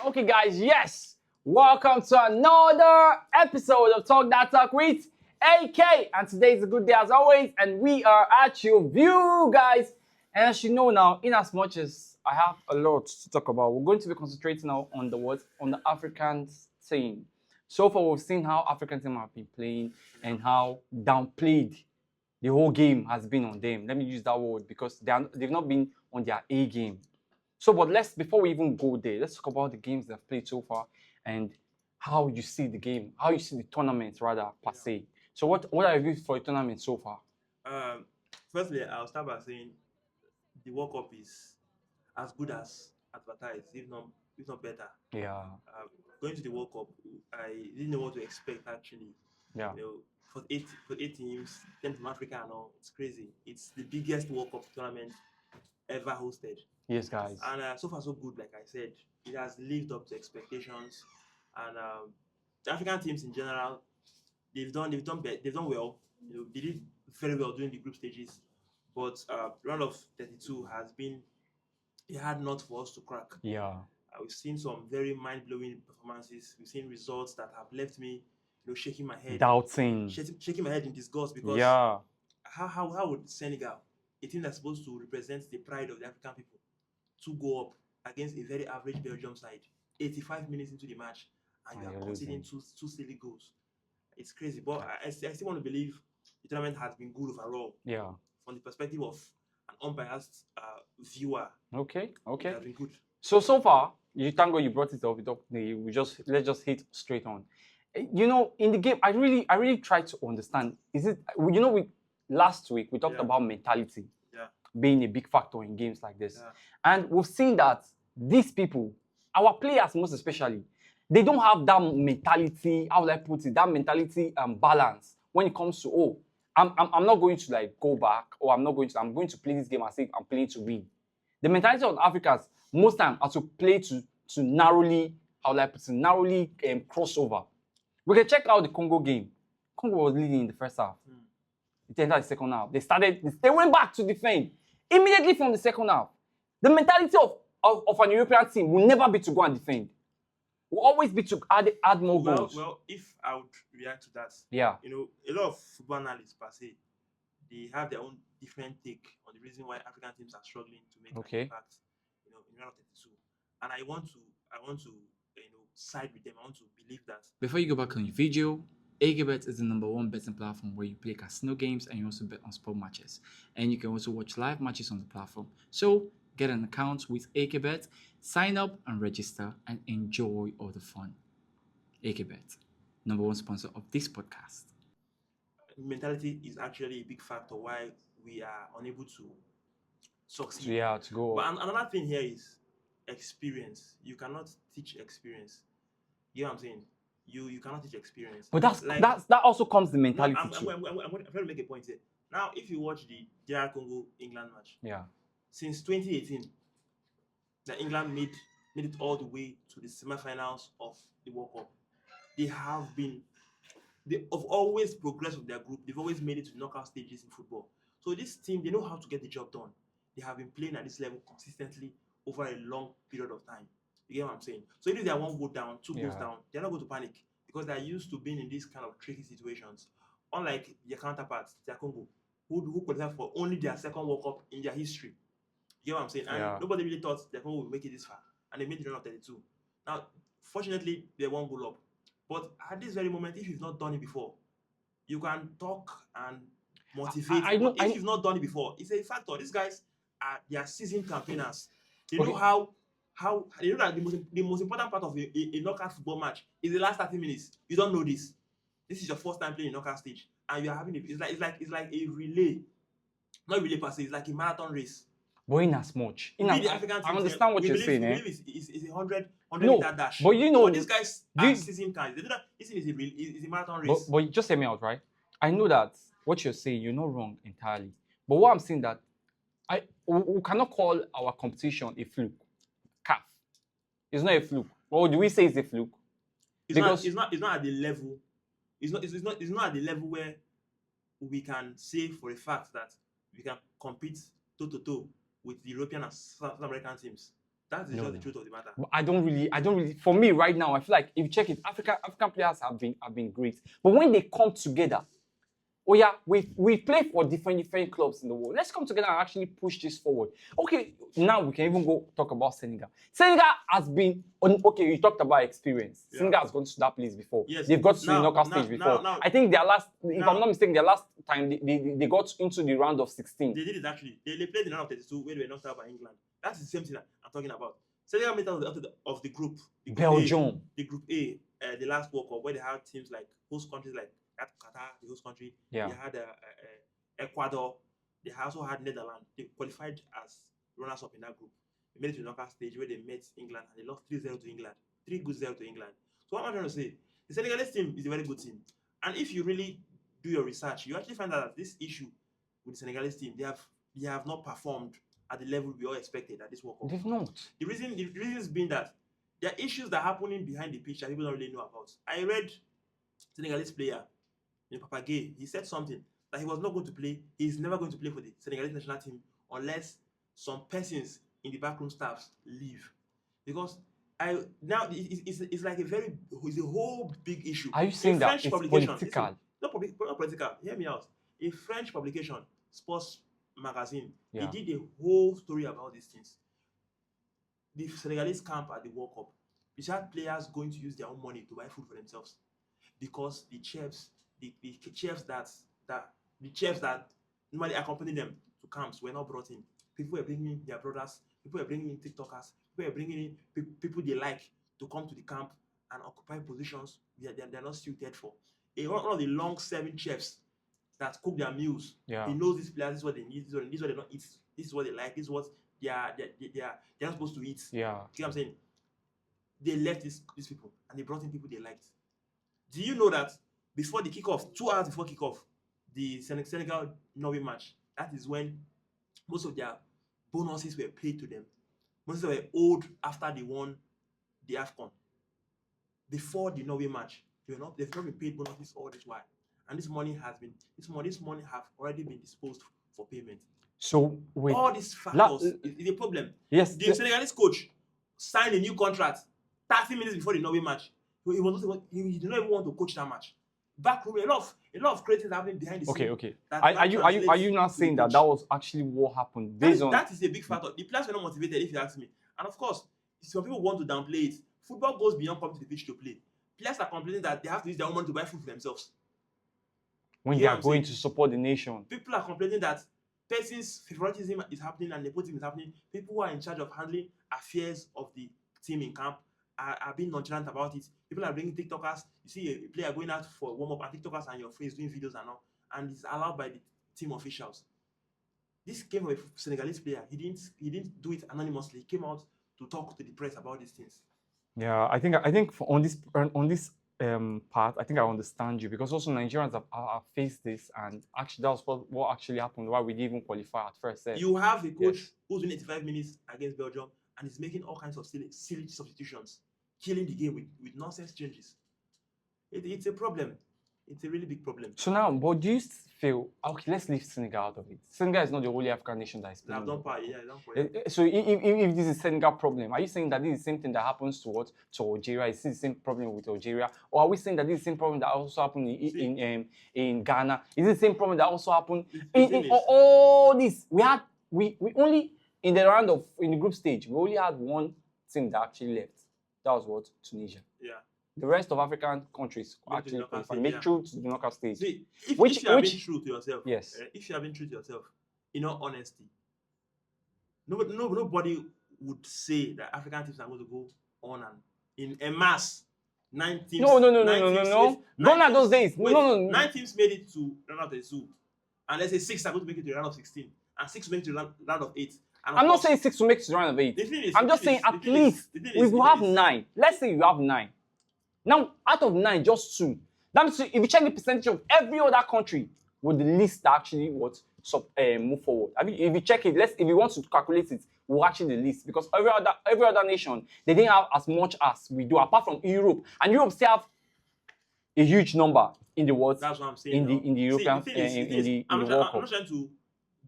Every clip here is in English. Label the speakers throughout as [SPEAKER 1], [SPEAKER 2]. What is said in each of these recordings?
[SPEAKER 1] Okay, guys, yes. Welcome to another episode of Talk That Talk with AK. And today is a good day as always, and we are at your view, guys. And as you know now, in as much as I have a lot to talk about, we're going to be concentrating now on the African team. So far, we've seen how African team have been playing and how downplayed the whole game has been on them. Let me use that word because they've not been on their A game. So, but before we even go there, let's talk about the games they've played so far and how you see the game, how you see the tournament rather per se. So, what are your views for the tournament so far?
[SPEAKER 2] Um, Firstly, I'll start by saying the World Cup is as good as advertised, if not better.
[SPEAKER 1] Yeah,
[SPEAKER 2] Going to the World Cup, I didn't know what to expect actually.
[SPEAKER 1] yeah,
[SPEAKER 2] For eight teams, 10 from Africa and all, it's crazy. It's the biggest World Cup tournament ever hosted,
[SPEAKER 1] yes, guys.
[SPEAKER 2] and so far so good. Like I said, it has lived up to expectations, and the African teams in general, they've done well. They did very well during the group stages, but round of 32 has been a hard nut for us to crack.
[SPEAKER 1] Yeah,
[SPEAKER 2] We've seen some very mind-blowing performances. We've seen results that have left me, shaking my head,
[SPEAKER 1] doubting.
[SPEAKER 2] shaking my head in disgust because
[SPEAKER 1] Yeah,
[SPEAKER 2] how would Senegal, a team that's supposed to represent the pride of the African people, to go up against a very average Belgium side, 85 minutes into the match, and you
[SPEAKER 1] and
[SPEAKER 2] are
[SPEAKER 1] you're
[SPEAKER 2] conceding
[SPEAKER 1] losing.
[SPEAKER 2] two silly goals? It's crazy, but I still want to believe the tournament has been good overall
[SPEAKER 1] Yeah.
[SPEAKER 2] from the perspective of an unbiased viewer.
[SPEAKER 1] Okay.
[SPEAKER 2] It has been good.
[SPEAKER 1] So far, you thank God you brought it up. Let's just hit straight on. In the game, I really tried to understand. Is it last week we talked
[SPEAKER 2] Yeah.
[SPEAKER 1] about mentality
[SPEAKER 2] Yeah.
[SPEAKER 1] being a big factor in games like this,
[SPEAKER 2] Yeah.
[SPEAKER 1] and we've seen that these people, our players most especially, they don't have that mentality. How would I put it? That mentality and balance when it comes to I'm not going to like go back, or I'm going to play this game as if I'm playing to win. The mentality of Africans most time are to play to narrowly, how would I put it, narrowly crossover. We can check out the Congo game. Congo was leading in the first half. It entered the second half. They went back to defend immediately from the second half. The mentality of an European team will never be to go and defend. Will always be to add more goals.
[SPEAKER 2] Well, if I would react to that,
[SPEAKER 1] Yeah.
[SPEAKER 2] A lot of football analysts per se, they have their own different take on the reason why African teams are struggling to make
[SPEAKER 1] Okay.
[SPEAKER 2] an impact, in round of 32. And I want to side with them. I want to believe that.
[SPEAKER 3] Before you go back on your video, AKBet is the #1 betting platform where you play casino games and you also bet on sport matches. And you can also watch live matches on the platform. So get an account with AKBet, sign up and register, and enjoy all the fun. AKBet, #1 sponsor of this podcast.
[SPEAKER 2] Mentality is actually a big factor why we are unable to succeed.
[SPEAKER 1] So yeah, to go.
[SPEAKER 2] But another thing here is experience. You cannot teach experience. You know what I'm saying? You cannot teach experience.
[SPEAKER 1] But that also comes the mentality
[SPEAKER 2] I'm
[SPEAKER 1] too.
[SPEAKER 2] trying to make a point here. Now, if you watch the DR Congo England match,
[SPEAKER 1] Yeah.
[SPEAKER 2] since 2018, that England made it all the way to the semi-finals of the World Cup. They have always progressed with their group. They've always made it to knockout stages in football. So this team, they know how to get the job done. They have been playing at this level consistently over a long period of time. You get what I'm saying? So if they are one goal down, two goals
[SPEAKER 1] Yeah.
[SPEAKER 2] down, they're not going to panic because they're used to being in these kind of tricky situations. Unlike their counterparts, their Congo, who qualified for only their second World Cup in their history. You get what I'm saying? And
[SPEAKER 1] Yeah.
[SPEAKER 2] nobody really thought their Congo would make it this far. And they made the round of 32. Now, fortunately, they won't goal up. But at this very moment, if you've not done it before, you can talk and motivate. But if you've not done it before, it's a factor. These guys they are seasoned campaigners. They know how they know that the most important part of a knockout football match is the last 30 minutes. You don't know this. This is your first time playing a knockout stage, and you're having it's like a relay, not relay per se. It's like a marathon race.
[SPEAKER 1] But in as much,
[SPEAKER 2] The African
[SPEAKER 1] I
[SPEAKER 2] teams,
[SPEAKER 1] understand what
[SPEAKER 2] we
[SPEAKER 1] you're
[SPEAKER 2] believe,
[SPEAKER 1] saying.
[SPEAKER 2] We believe it's a 100
[SPEAKER 1] No,
[SPEAKER 2] meter dash.
[SPEAKER 1] but
[SPEAKER 2] these guys are seasoned guys. They do that. This is a marathon race.
[SPEAKER 1] But you just hear me out, right? I know that what you're saying, you're not wrong entirely. But what I'm saying that we cannot call our competition a fluke. CAF. It's not a fluke. Or do we say it's a fluke?
[SPEAKER 2] It's not at the level. It's not at the level where we can say for a fact that we can compete toe to toe with the European and South American teams. That is
[SPEAKER 1] No,
[SPEAKER 2] just the
[SPEAKER 1] no.
[SPEAKER 2] truth of the matter.
[SPEAKER 1] But I don't really. For me, right now, I feel like if you check it, African players have been great. But when they come together, oh yeah, we play for different clubs in the world. Let's come together and actually push this forward. Okay, now we can even go talk about Senegal. Senegal has been okay. You talked about experience.
[SPEAKER 2] Yeah.
[SPEAKER 1] Senegal has gone to that place before.
[SPEAKER 2] Yes.
[SPEAKER 1] They've got to the
[SPEAKER 2] Now-
[SPEAKER 1] knockout
[SPEAKER 2] now-
[SPEAKER 1] stage before.
[SPEAKER 2] now-
[SPEAKER 1] I think their last, if
[SPEAKER 2] now-
[SPEAKER 1] I'm not mistaken, their last time they got into the round of 16.
[SPEAKER 2] They did it actually. They played in round of 32 where they were knocked out by England. That's the same thing I'm talking about. Senegal made out of the group. The group
[SPEAKER 1] Belgium.
[SPEAKER 2] A, the group A, the last World Cup, where they had teams like host countries like Qatar, the host country.
[SPEAKER 1] Yeah.
[SPEAKER 2] They had Ecuador. They also had Netherlands. They qualified as runners-up in that group. They made it to the knockout stage where they met England and they lost 3-0 to England. 3-0 to England. So what am I trying to say? The Senegalese team is a very good team. And if you really do your research, you actually find out that this issue with the Senegalese team, they have not performed at the level we all expected at this World Cup.
[SPEAKER 1] They've not.
[SPEAKER 2] The reasons being that there are issues that are happening behind the pitch that people don't really know about. I read Senegalese player, Papa Gueye, he said something that he was not going to play. He's never going to play for the Senegalese national team unless some persons in the backroom staffs leave. Because it's like it's a whole big issue.
[SPEAKER 1] Are you saying that it's political?
[SPEAKER 2] Listen, not political. Hear me out. A French publication, Sports Magazine,
[SPEAKER 1] Yeah.
[SPEAKER 2] they did a whole story about these things. The Senegalese camp at the World Cup, we had players going to use their own money to buy food for themselves because the chefs that normally accompany them to camps were not brought in. People were bringing in their brothers. People were bringing in TikTokers. People were bringing in people they like to come to the camp and occupy positions they're not suited for. One of the long-serving chefs that cook their meals,
[SPEAKER 1] Yeah.
[SPEAKER 2] he knows these players. This is what they need. This is what they don't eat. This is what they like. This is what they're supposed to eat.
[SPEAKER 1] Yeah.
[SPEAKER 2] See what I'm saying? They left these people and they brought in people they liked. Do you know that before the kickoff, 2 hours before kickoff, the Senegal Norway match, that is when most of their bonuses were paid to them. Most of them were owed after they won the AFCON. Before the Norway match, they've not been paid bonuses all this while. And this money have already been disposed for payment.
[SPEAKER 1] So with
[SPEAKER 2] All these factors is a problem.
[SPEAKER 1] yes,
[SPEAKER 2] The Senegalese coach signed a new contract 30 minutes before the Norway match. He did not even want to coach that match. Backroom, a lot of creative happening behind the scenes.
[SPEAKER 1] okay.
[SPEAKER 2] that
[SPEAKER 1] Are
[SPEAKER 2] now
[SPEAKER 1] you
[SPEAKER 2] translates
[SPEAKER 1] not
[SPEAKER 2] to
[SPEAKER 1] saying
[SPEAKER 2] the
[SPEAKER 1] that
[SPEAKER 2] pitch.
[SPEAKER 1] that was actually what happened based on?
[SPEAKER 2] That is a big factor. The players were not motivated, if you ask me. And of course, some people want to downplay it. Football goes beyond coming to the pitch to play. Players are complaining that they have to use their own money to buy food for themselves.
[SPEAKER 1] when
[SPEAKER 2] You
[SPEAKER 1] they
[SPEAKER 2] know
[SPEAKER 1] are
[SPEAKER 2] what I'm
[SPEAKER 1] going
[SPEAKER 2] saying?
[SPEAKER 1] to support the nation.
[SPEAKER 2] People are complaining that persons' favoritism is happening and nepotism is happening. People who are in charge of handling affairs of the team in camp are being nonchalant about it. People are bringing TikTokers. You see a player going out for a warm-up and TikTokers are in your face doing videos and all. And it's allowed by the team officials. This came from a Senegalese player. He didn't do it anonymously. He came out to talk to the press about these things.
[SPEAKER 1] Yeah, I think on this part, I think I understand you because also Nigerians have faced this, and actually that was what actually happened. Why we didn't even qualify at first.
[SPEAKER 2] You have a coach
[SPEAKER 1] Yes.
[SPEAKER 2] who's doing 85 minutes against Belgium and is making all kinds of silly substitutions, killing the game with nonsense changes. It's a problem. It's a really big problem.
[SPEAKER 1] So now, but do you feel okay? Let's leave Senegal out of it. Senegal is not the only African nation that is
[SPEAKER 2] I've
[SPEAKER 1] playing.
[SPEAKER 2] done
[SPEAKER 1] well.
[SPEAKER 2] part, yeah, I've done part.
[SPEAKER 1] So if this is Senegal problem, are you saying that this is the same thing that happens to Algeria? Is this the same problem with Algeria, or are we saying that this is the same problem that also happened in Ghana? Is it the same problem that also happened in all this? We only in the group stage we only had one team that actually left. That was what? Tunisia.
[SPEAKER 2] Yeah.
[SPEAKER 1] The rest of African countries
[SPEAKER 2] Made
[SPEAKER 1] actually
[SPEAKER 2] the knockout
[SPEAKER 1] qualified,
[SPEAKER 2] stage,
[SPEAKER 1] made
[SPEAKER 2] yeah.
[SPEAKER 1] through to the knockout stage.
[SPEAKER 2] See, if
[SPEAKER 1] Which-
[SPEAKER 2] you have
[SPEAKER 1] which-
[SPEAKER 2] been true to yourself,
[SPEAKER 1] Yes.
[SPEAKER 2] if you have been true to yourself, in all honesty, nobody would say that African teams are going to go on and in a mass. 9 teams.
[SPEAKER 1] No.
[SPEAKER 2] 9 teams
[SPEAKER 1] Gone
[SPEAKER 2] nine
[SPEAKER 1] are those
[SPEAKER 2] teams-
[SPEAKER 1] days.
[SPEAKER 2] wait,
[SPEAKER 1] No.
[SPEAKER 2] 9 teams made it to round of 32, and let's say 6 are going to make it to the round of 16, and 6 make it to the round of 8. And of
[SPEAKER 1] I'm not
[SPEAKER 2] course,
[SPEAKER 1] saying 6 will make it to the round of 8.
[SPEAKER 2] the thing is,
[SPEAKER 1] I'm
[SPEAKER 2] the
[SPEAKER 1] just
[SPEAKER 2] thing
[SPEAKER 1] saying
[SPEAKER 2] is-
[SPEAKER 1] at
[SPEAKER 2] the thing is-
[SPEAKER 1] least
[SPEAKER 2] the thing is-
[SPEAKER 1] if
[SPEAKER 2] the
[SPEAKER 1] you
[SPEAKER 2] thing
[SPEAKER 1] have
[SPEAKER 2] is-
[SPEAKER 1] 9, let's say you have 9. Now, out of 9, just 2. That means if you check the percentage of every other country with the list that actually move forward. I mean, if you check it, if you want to calculate it, we'll actually the list because every other nation they didn't have as much as we do, apart from Europe, and Europe still have a huge number in the world.
[SPEAKER 2] That's what I'm saying.
[SPEAKER 1] in the
[SPEAKER 2] now.
[SPEAKER 1] European
[SPEAKER 2] See, the thing is,
[SPEAKER 1] in the
[SPEAKER 2] I'm
[SPEAKER 1] World
[SPEAKER 2] not
[SPEAKER 1] Cup.
[SPEAKER 2] trying to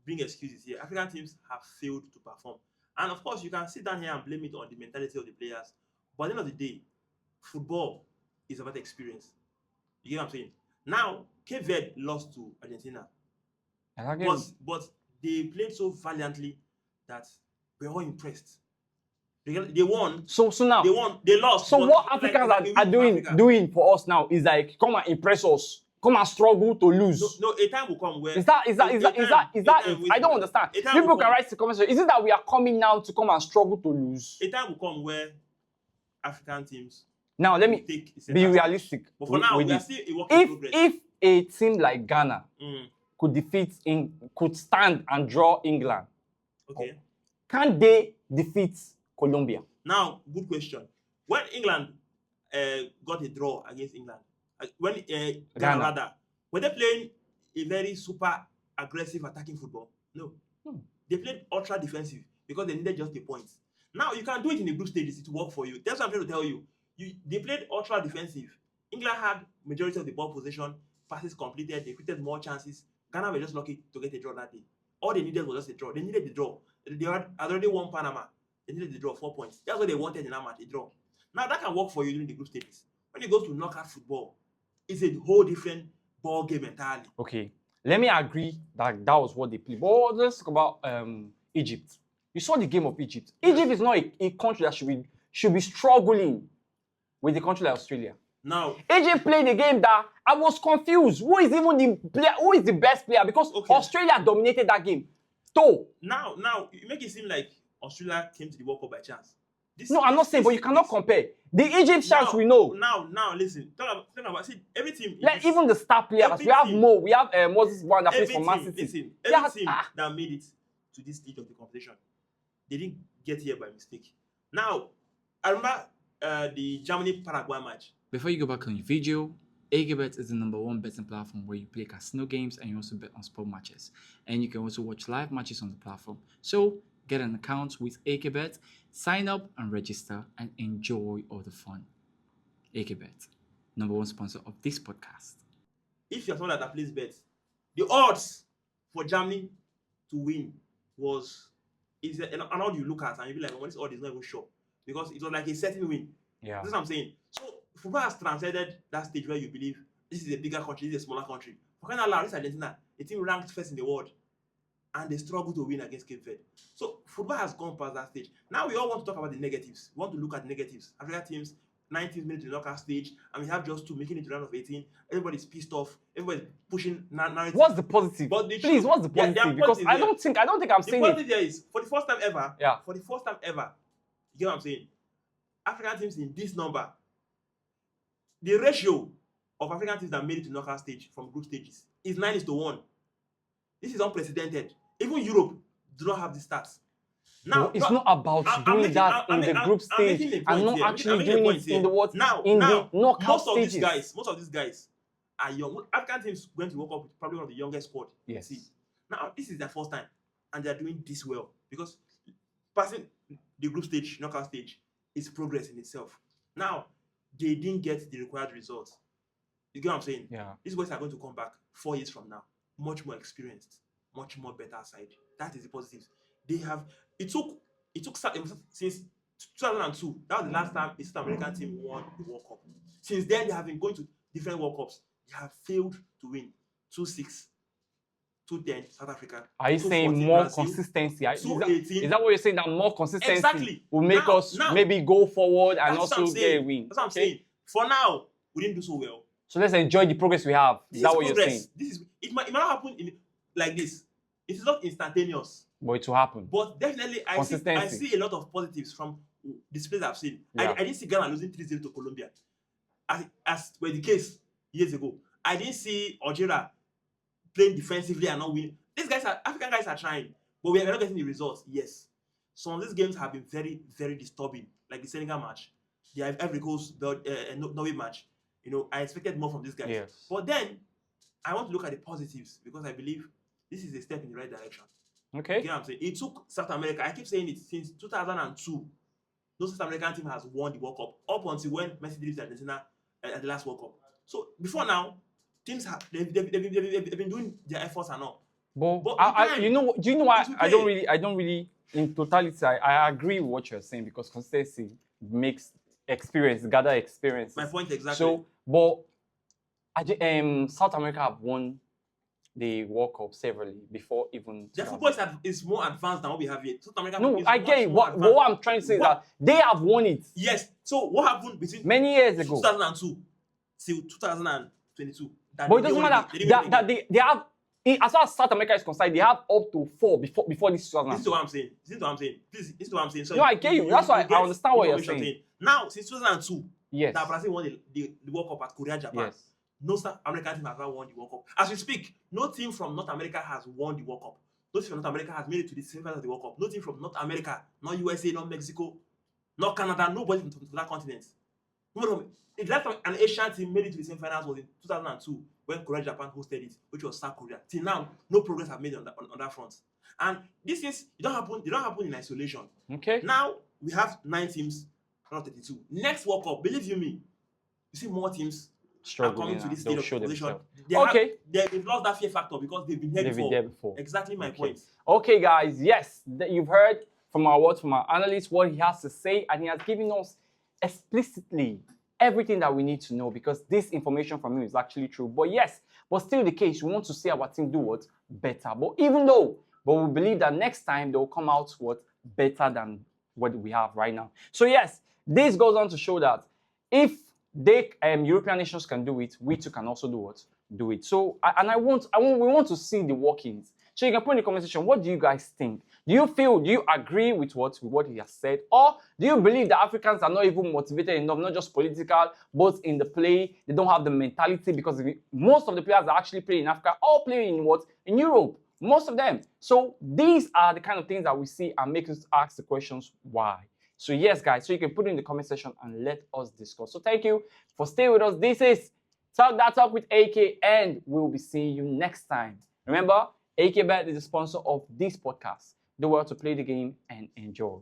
[SPEAKER 2] bring excuses here. African teams have failed to perform, And of course, you can sit down here and blame it on the mentality of the players. But at the end of the day, football is about experience. You get what I'm saying? Now, Cape Verde lost to Argentina, but they played so valiantly that we're all impressed. They won.
[SPEAKER 1] So now
[SPEAKER 2] They won. They lost.
[SPEAKER 1] So
[SPEAKER 2] but
[SPEAKER 1] what
[SPEAKER 2] like,
[SPEAKER 1] Africans
[SPEAKER 2] it's like
[SPEAKER 1] are
[SPEAKER 2] a win for Africa.
[SPEAKER 1] doing for us now is like come and impress us, come and struggle to lose.
[SPEAKER 2] No, a time will come where
[SPEAKER 1] Is that it? I don't understand. People can write the comments. Is it that we are coming now to come and struggle to lose?
[SPEAKER 2] A time will come where African teams.
[SPEAKER 1] Now let me be realistic.
[SPEAKER 2] But for now, we are still a work in progress.
[SPEAKER 1] If a team like Ghana could stand and draw England,
[SPEAKER 2] okay,
[SPEAKER 1] can they defeat Colombia?
[SPEAKER 2] Now, good question. When England got a draw against England, when Ghana rather, were they playing a very super aggressive attacking football? No. They played ultra defensive because they needed just a point. Now you can do it in the group stages to work for you. That's what I'm trying to tell you. They played ultra defensive. England had majority of the ball possession, passes completed, they created more chances. Ghana were just lucky to get a draw that day. All they needed was just a draw. They needed the draw. They had already won Panama. They needed the draw, 4 points. That's what they wanted in that match, a draw. Now that can work for you during the group stages. When you go to knockout football, it's a whole different ball game entirely.
[SPEAKER 1] Okay, let me agree that was what they played. But let's talk about Egypt. You saw the game of Egypt. Egypt is not a country that should be struggling with a country like Australia.
[SPEAKER 2] Now,
[SPEAKER 1] Egypt played a game that I was confused. Who is even the player? Who is the best player? Because Australia dominated that game. So
[SPEAKER 2] now you make it seem like Australia came to the World Cup by chance.
[SPEAKER 1] I'm not saying, but you cannot compare. The Egyptians we know.
[SPEAKER 2] Now, listen. Talk about see every team.
[SPEAKER 1] Like even the star players, we have Mo, we have Moses one that plays for Man City.
[SPEAKER 2] Listen, every team that made it to this stage of the competition, they didn't get here by mistake. Now, I remember the Germany-Paraguay match.
[SPEAKER 3] Before you go back on your video, AkeBet is the #1 betting platform where you play casino games and you also bet on sport matches. And you can also watch live matches on the platform. So get an account with AkeBet, sign up and register and enjoy all the fun. AkeBet, #1 sponsor of this podcast.
[SPEAKER 2] If you're someone that plays bets, the odds for Germany to win is an odd you look at and you be like, well, this odd is not even sure. Because it was like a certain win.
[SPEAKER 1] Yeah.
[SPEAKER 2] That's what I'm saying. So football has transcended that stage where you believe this is a bigger country, this is a smaller country. For crying out loud, this is Argentina, a team ranked first in the world, and they struggle to win against Cape Verde. So football has gone past that stage. Now we all want to talk about the negatives. We want to look at negatives. African teams, 19 minutes to the knockout stage, and we have just 2 making it to round of 18. Everybody's pissed off. Everybody's pushing narrative.
[SPEAKER 1] What's the positive?
[SPEAKER 2] But
[SPEAKER 1] please, what's the positive? Because I don't think I'm saying it.
[SPEAKER 2] The positive there is for the first time ever.
[SPEAKER 1] Yeah.
[SPEAKER 2] For the first time ever, you get what I'm saying? African teams in this number, the ratio of African teams that made it to knockout stage from group stages is 9:1. This is unprecedented. Even Europe do not have the stats. Now
[SPEAKER 1] it's not about doing that in the group stage and not actually doing it in the what in the knockout stages.
[SPEAKER 2] Most of these guys are young. African teams going to World Cup with probably one of the youngest squad.
[SPEAKER 1] Yes.
[SPEAKER 2] See. Now this is their first time, and they are doing this well because passing the group stage, knockout stage, is progress in itself. Now they didn't get the required results. You get what I'm saying?
[SPEAKER 1] Yeah.
[SPEAKER 2] These boys are going to come back 4 years from now, much more experienced, much more better side. That is the positives. They have. It took since 2002. That was the last time a South American team won the World Cup. Since then, they have been going to different World Cups. They have failed to win. 2-6, 2-10, South Africa.
[SPEAKER 1] Are you saying more
[SPEAKER 2] Brazil,
[SPEAKER 1] consistency? Is
[SPEAKER 2] is
[SPEAKER 1] that what you're saying? That more consistency
[SPEAKER 2] exactly.
[SPEAKER 1] will make us maybe go forward and also get a win?
[SPEAKER 2] That's what I'm saying. For now, we didn't do so well.
[SPEAKER 1] So let's enjoy the progress we have. Is that what you're saying?
[SPEAKER 2] It might not happen like this. It is not instantaneous.
[SPEAKER 1] But it will happen.
[SPEAKER 2] But definitely, I see a lot of positives from displays I've seen. Yeah. I didn't see Ghana losing 3-0 to Colombia, as was the case years ago. I didn't see Algeria playing defensively and not winning. African guys are trying, but we are not getting the results. Yes. Some of these games have been very, very disturbing, like the Senegal match, the Ivory Coast, Norway match. You know, I expected more from these guys.
[SPEAKER 1] Yes.
[SPEAKER 2] But then, I want to look at the positives because I believe this is a step in the right direction.
[SPEAKER 1] Okay.
[SPEAKER 2] You know what I'm saying? It took South America, I keep saying it, since 2002, no South American team has won the World Cup, up until when Messi did it Argentina at the last World Cup. So, before now, teams have they've been doing their efforts and all.
[SPEAKER 1] But
[SPEAKER 2] But
[SPEAKER 1] you know, do you know why
[SPEAKER 2] it will
[SPEAKER 1] I don't really, in totality, I agree with what you're saying because consistency makes experience, gather experiences.
[SPEAKER 2] my point exactly.
[SPEAKER 1] So, but South America have won the World Cup severally before even.
[SPEAKER 2] Their football is more advanced than what we have here. South America
[SPEAKER 1] No,
[SPEAKER 2] is
[SPEAKER 1] I
[SPEAKER 2] much
[SPEAKER 1] get it.
[SPEAKER 2] more
[SPEAKER 1] But
[SPEAKER 2] advanced.
[SPEAKER 1] what I'm trying to say is that they have won it
[SPEAKER 2] Yes. So what happened between
[SPEAKER 1] many years ago.
[SPEAKER 2] 2002 till 2022?
[SPEAKER 1] But it doesn't matter that they have. As far as South America is concerned, they have up to 4 before this 2002.
[SPEAKER 2] This is what I'm saying. This is what I'm saying. Please, this is what I'm saying. So
[SPEAKER 1] no, I get you. That's why I understand what you're saying.
[SPEAKER 2] Now, since 2002,
[SPEAKER 1] yes,
[SPEAKER 2] that Brazil won the World Cup at Korea, Japan.
[SPEAKER 1] Yes.
[SPEAKER 2] No South American team has ever won the World Cup. As we speak, no team from North America has won the World Cup. No team from North America has made it to the semifinals of the World Cup. No team from North America, not USA, not Mexico, not Canada, nobody from that continent. No. The last time an Asian team made it to the semifinals was in 2002 when Korea, Japan hosted it, which was South Korea. Till now, no progress have made on that front. And these things they don't happen in isolation.
[SPEAKER 1] Okay.
[SPEAKER 2] Now we have 9 teams, not 32. Next World Cup, believe you me, you see more teams are coming to this state of position. They've lost that fear factor because they've been there before. Exactly my point.
[SPEAKER 1] Okay, guys. Yes, you've heard from our analyst what he has to say, and he has given us explicitly everything that we need to know because this information from him is actually true. But yes, but still the case, we want to see our team do what better. But we believe that next time they'll come out what better than what we have right now. So yes, this goes on to show that if European nations can do it, we too can also do it. So we want to see the workings. So you can put in the comment section, what do you guys think? Do you agree with what he has said? Or do you believe that Africans are not even motivated enough, not just political, but in the play, they don't have the mentality because most of the players that actually play in Africa all play in Europe, most of them. So these are the kind of things that we see and make us ask the questions why. So yes, guys, so you can put it in the comment section and let us discuss. So thank you for staying with us. This is Talk That Talk with AK, and we'll be seeing you next time. Remember, AK Bet is the sponsor of this podcast. Do well to play the game and enjoy.